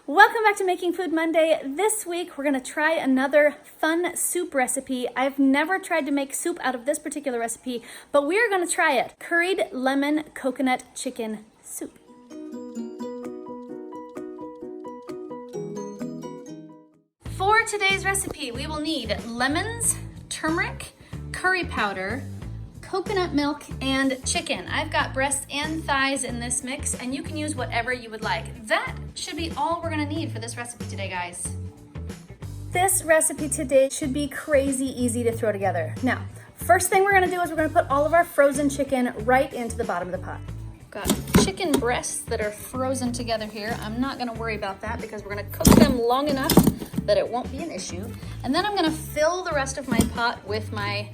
Welcome back to Making Food Monday. This week we're going to try another fun soup recipe. I've never tried to make soup out of this particular recipe, but we are going to try it. Curried lemon coconut chicken soup. For today's recipe, we will need lemons, turmeric, curry powder, coconut milk, and chicken. I've got breasts and thighs in this mix, and you can use whatever you would like. That should be all we're gonna need for this recipe today, guys. This recipe today should be crazy easy to throw together. Now, first thing we're gonna do is we're gonna put all of our frozen chicken right into the bottom of the pot. Got chicken breasts that are frozen together here. I'm not gonna worry about that because we're gonna cook them long enough that it won't be an issue. And then I'm gonna fill the rest of my pot with my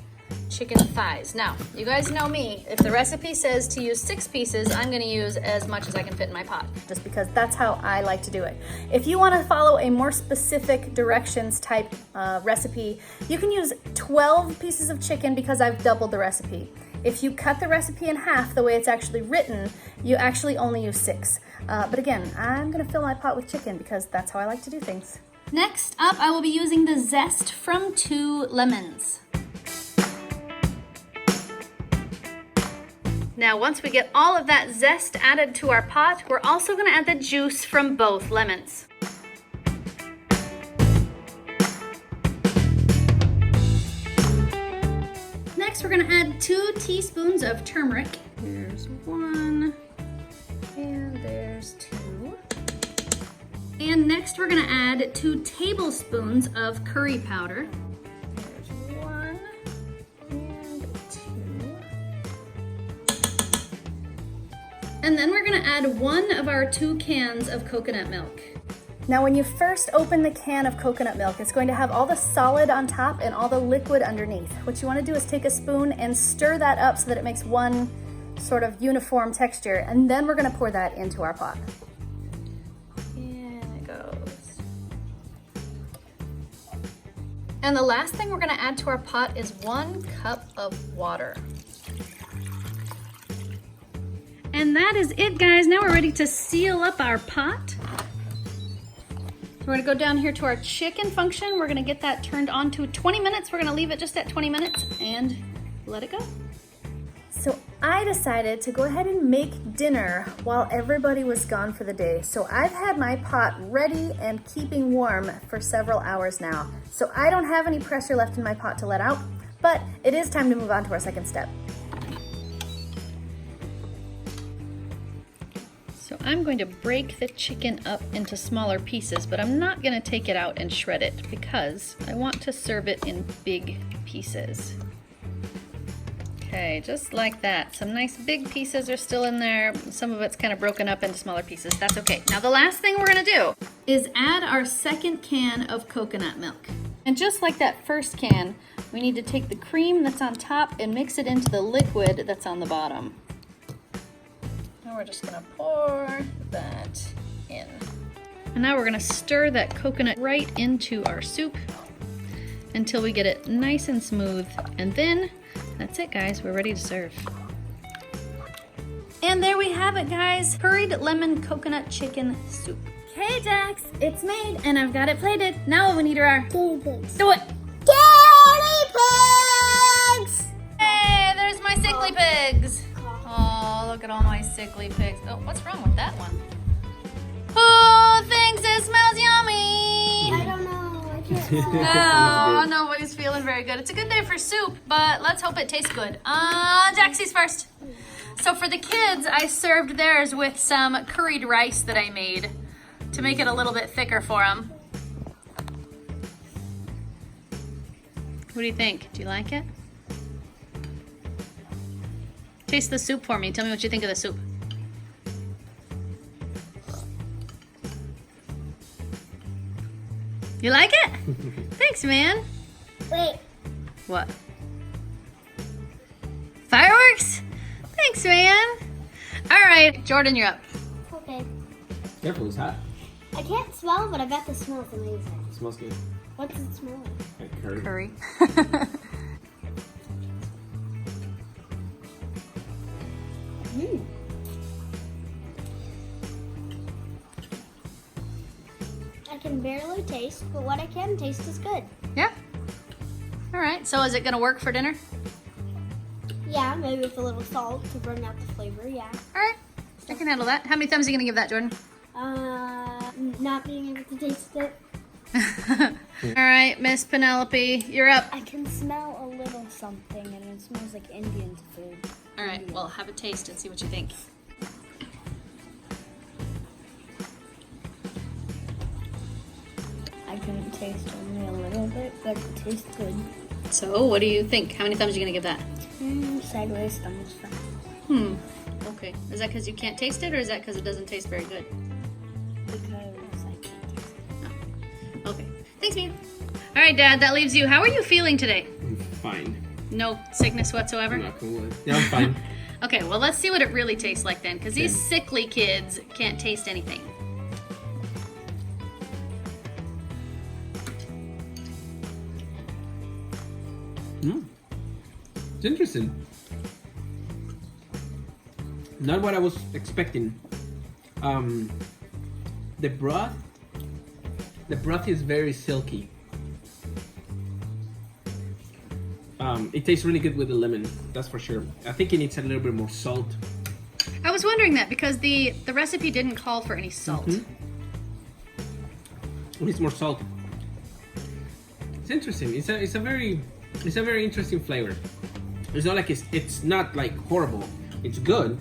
chicken thighs. Now, you guys know me. If the recipe says to use 6 pieces, I'm gonna use as much as I can fit in my pot, just because that's how I like to do it. If you wanna follow a more specific directions type recipe, you can use 12 pieces of chicken because I've doubled the recipe. If you cut the recipe in half the way it's actually written, you actually only use 6. But again, I'm gonna fill my pot with chicken because that's how I like to do things. Next up, I will be using the zest from 2 lemons. Now, once we get all of that zest added to our pot, we're also gonna add the juice from both lemons. Next, we're gonna add 2 teaspoons of turmeric. There's 1, and there's 2. And next, we're gonna add 2 tablespoons of curry powder. There's 1 and 2. And then we're gonna add 1 of our 2 cans of coconut milk. Now, when you first open the can of coconut milk, it's going to have all the solid on top and all the liquid underneath. What you wanna do is take a spoon and stir that up so that it makes one sort of uniform texture, and then we're gonna pour that into our pot. In it goes. And the last thing we're gonna add to our pot is 1 cup of water. And that is it, guys. Now we're ready to seal up our pot. So we're gonna go down here to our chicken function. We're gonna get that turned on to 20 minutes. We're gonna leave it just at 20 minutes and let it go. So I decided to go ahead and make dinner while everybody was gone for the day. So I've had my pot ready and keeping warm for several hours now. So I don't have any pressure left in my pot to let out, but it is time to move on to our second step. So I'm going to break the chicken up into smaller pieces, but I'm not gonna take it out and shred it because I want to serve it in big pieces. Okay, just like that. Some nice big pieces are still in there. Some of it's kind of broken up into smaller pieces. That's okay. Now the last thing we're gonna do is add our second can of coconut milk. And just like that first can, we need to take the cream that's on top and mix it into the liquid that's on the bottom. We're just gonna pour that in. And now we're gonna stir that coconut right into our soup until we get it nice and smooth. And then, that's it, guys, we're ready to serve. And there we have it, guys. Curried lemon coconut chicken soup. Okay, Jax, it's made and I've got it plated. Now all we need are our guinea pigs. Do it. Guinea pigs! Hey, there's my sickly pigs. Oh, look at all my sickly pigs. Oh, what's wrong with that one? Who thinks it smells yummy? I don't know. I can't smell. Oh, nobody's feeling very good. It's a good day for soup, but let's hope it tastes good. Jaxie's first. So for the kids, I served theirs with some curried rice that I made to make it a little bit thicker for them. What do you think? Do you like it? Taste the soup for me. Tell me what you think of the soup. You like it? Thanks, man. Wait. What? Fireworks? Thanks, man. All right, Jordan, you're up. Okay. Careful, it's hot. I can't smell, but I bet the smell is amazing. It smells good. What does it smell like? Like curry. Curry. can barely taste, but what I can taste is good. Yeah. All right, so is it gonna work for dinner? Yeah, maybe with a little salt to bring out the flavor, yeah. All right, I can handle that. How many thumbs are you gonna give that, Jordan? Not being able to taste it. All right, Miss Penelope, you're up. I can smell a little something, and it smells like Indian food. All right, well, have a taste and see what you think. I can taste only a little bit, but it tastes good. So, what do you think? How many thumbs are you gonna give that? Sideways thumbs fine. Okay. Is that because you can't taste it, or is that because it doesn't taste very good? Because I can't taste it. Okay. Thanks, Mia. All right, Dad, that leaves you. How are you feeling today? I'm fine. No sickness whatsoever? I'm not gonna lie. Yeah, I'm fine. Okay, well, let's see what it really tastes like then, because these sickly kids can't taste anything. It's interesting. Not what I was expecting. The broth is very silky. It tastes really good with the lemon, that's for sure. I think it needs a little bit more salt. I was wondering that because the recipe didn't call for any salt. It needs more salt. It's interesting. It's a very interesting flavor. It's not like it's not like horrible. It's good,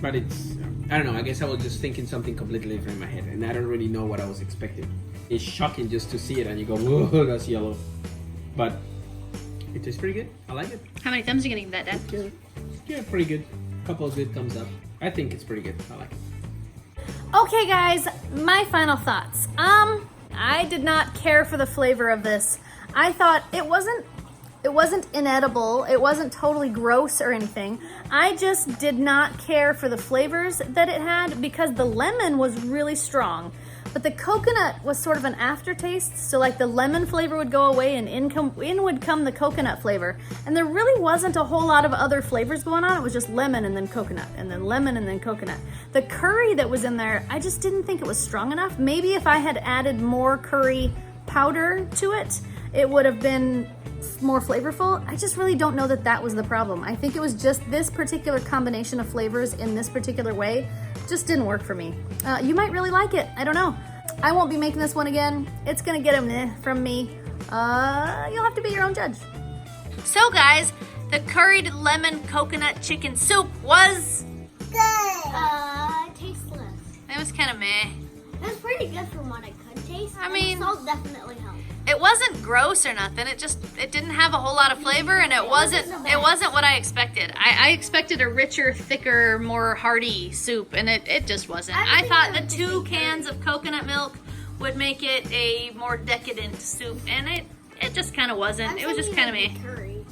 but it's, I don't know. I guess I was just thinking something completely different in my head, and I don't really know what I was expecting. It's shocking just to see it, and you go, "Whoa, that's yellow," but it tastes pretty good. I like it. How many thumbs are you gonna give that, Dad? Yeah, pretty good. Couple of good thumbs up. I think it's pretty good. I like it. Okay, guys, my final thoughts. I did not care for the flavor of this. I thought it wasn't inedible. It wasn't totally gross or anything. I just did not care for the flavors that it had because the lemon was really strong. But the coconut was sort of an aftertaste, so like the lemon flavor would go away and in would come the coconut flavor. And there really wasn't a whole lot of other flavors going on. It was just lemon and then coconut, and then lemon and then coconut. The curry that was in there, I just didn't think it was strong enough. Maybe if I had added more curry powder to it, it would have been more flavorful. I just really don't know that that was the problem. I think it was just this particular combination of flavors in this particular way just didn't work for me. You might really like it. I don't know. I won't be making this one again. It's gonna get a meh from me. You'll have to be your own judge. So guys, the curried lemon coconut chicken soup was Good. Tasteless. it was kind of meh. It was pretty good from what I could taste. I mean, the salt definitely helped. It wasn't gross or nothing. It didn't have a whole lot of flavor, and it wasn't what I expected. I expected a richer, thicker, more hearty soup, and it just wasn't. I thought the 2 cans of coconut milk would make it a more decadent soup, and it just kind of wasn't. It was just kind of meh. Curry.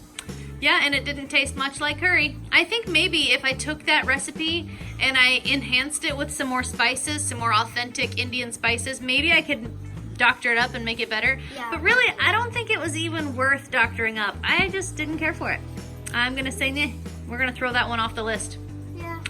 Yeah, and it didn't taste much like curry. I think maybe if I took that recipe and I enhanced it with some more spices, some more authentic Indian spices, maybe I could doctor it up and make it better. Yeah. But really, I don't think it was even worth doctoring up. I just didn't care for it. I'm gonna say nah. We're gonna throw that one off the list. Yeah.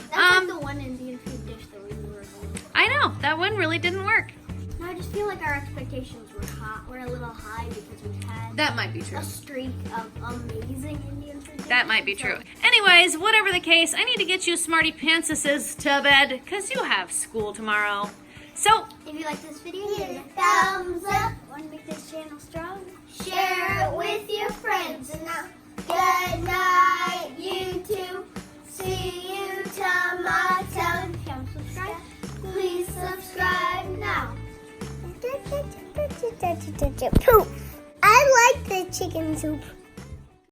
That's like the one Indian food dish that we were on. I know, that one really didn't work. No, I just feel like our expectations were a little high because we've had That might be true. a streak of amazing Indian food dishes. That might be true. Anyways, whatever the case, I need to get you Smartypantses to bed because you have school tomorrow. So, If you like this video, give it a thumbs up. Want to make this channel strong? Share it with your friends. And now, good night, YouTube. See you tomorrow. If you haven't subscribed, please subscribe now. Poof. I like the chicken soup.